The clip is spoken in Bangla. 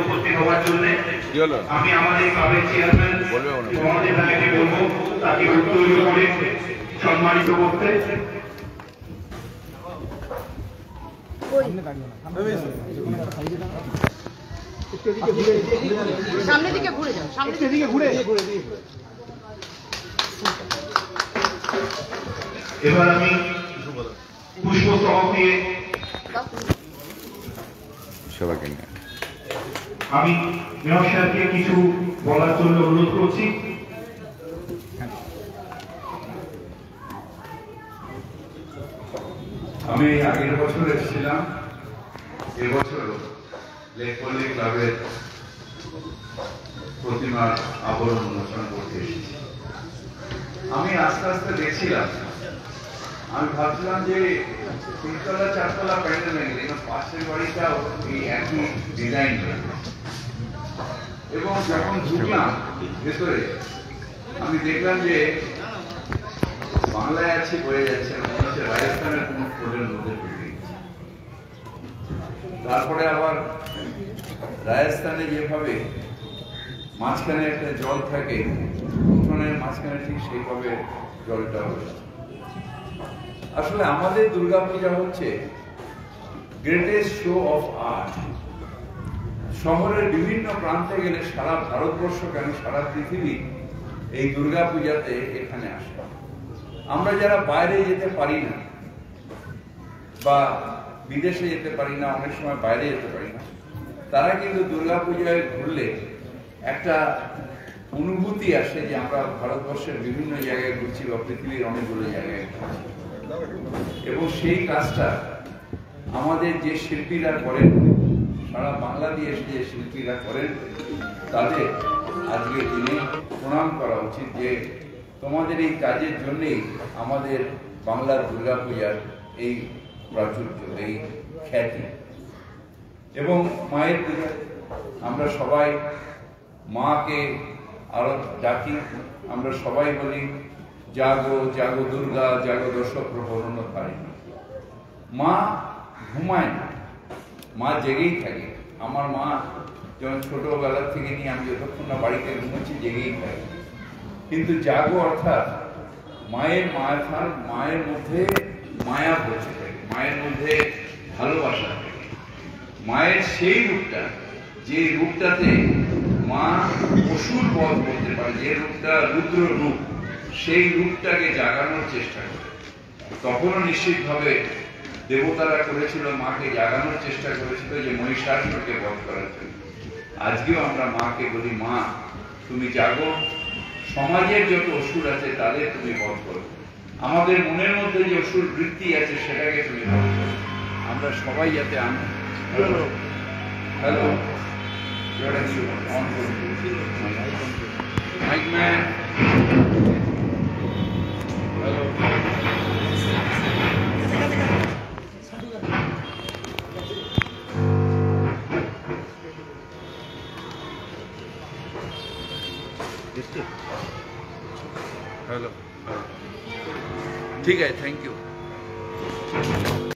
উপস্থিত হওয়ার জন্য আমি আমাদের ক্লাবের চেয়ারম্যান আমাদের ভাইকে বলবো তাকে উত্তরীয় করে সম্মানিত করতে। সামনের দিকে ঘুরে যাও, সামনের দিকে ঘুরে। এবার আমি পুষ্পস্তবক দিয়ে সবাইকে আমি মেয়র সাহেবকে কিছু বলার জন্য অনুরোধ করছি। আমি আগের বছর এসেছিলাম, এবছর লেকপল্লী ক্লাবের প্রতিমার আবরণ উন্মোচন করতে এসেছি। আমি আস্তে আস্তে দেখছিলাম, আমি ভাবছিলাম যে তিনতলা চারতলা প্যান্ডেল নেই, পাশের বাড়িটাও এই একই ডিজাইন এবং যখন ঢুকলাম ভেতরে আমি দেখলাম যে বাংলায় আছে বয়ে যাচ্ছে, মনে হচ্ছে রাজস্থানের কোন ফোর্টের মধ্যে বিল্ডিং। তারপরে আবার রাজস্থানে যেভাবে মাঝখানে একটা জল থাকে, উঠোনের মাঝখানে ঠিক সেইভাবে জলটা হচ্ছে। আসলে আমাদের দুর্গাপূজা হচ্ছে গ্রেটেস্ট শো অফ আর্ট। শহরের বিভিন্ন প্রান্তে গেলে সারা ভারতবর্ষ কেন সারা পৃথিবী এই দুর্গাপূজাতে এখানে আসে। আমরা যারা বাইরে যেতে পারি না বা বিদেশে যেতে পারি না, অনেক সময় বাইরে যেতে পারি না, তারা কিন্তু দুর্গাপূজায় ঘুরলে একটা অনুভূতি আসে যে আমরা ভারতবর্ষের বিভিন্ন জায়গায় ঘুরছি বা পৃথিবীর অনেকগুলো জায়গায় ঘুরছি। এবং সেই কাজটা আমাদের যে শিল্পীরা করেন, সারা বাংলাদেশ যে শিল্পীরা করেন, তাদের আজকের দিনে প্রণাম করা উচিত যে তোমাদের এই কাজের জন্যেই আমাদের বাংলার দুর্গাপূজার এই প্রাচুর্য, এই খ্যাতি। এবং মায়ের পূজা আমরা সবাই মাকে আরো ডাকি, আমরা সবাই বলি জাগো জাগো দুর্গা জাগো দশ প্রহরণ ধারিণী। মা ঘুমায় না, মা জেগেই থাকে। আমার মা যেমন ছোটবেলা থেকে নিয়ে আমি যতক্ষণ না বাড়িতে ঘুমোচ্ছি জেগেই থাকে। কিন্তু জাগো অর্থাৎ মায়ের মধ্যে মায়া বসে থাকে, মায়ের মধ্যে ভালোবাসা থাকে। মায়ের সেই রূপটা, যে রূপটাতে মা অসুর বধ করতে পারে, যে রূপটা রুদ্র রূপ, সেই রূপটাকে জাগানোর চেষ্টা করে। তখনও নিশ্চিতভাবে দেবতারা করেছিল, মাকে জাগানোর চেষ্টা করেছিল যে মহিষাসুরকে বধ করার জন্য। আজকেও আমরা মাকে বলি, মা তুমি জাগো, সমাজের যত অসুর আছে তাদের তুমি বধ করো, আমাদের মনের মধ্যে যে অসুর বৃত্তি আছে সেটাকে তুমি বধ করো। আমরা সবাই যাতে hello mic man, hello hello ठीक है, थैंक यू।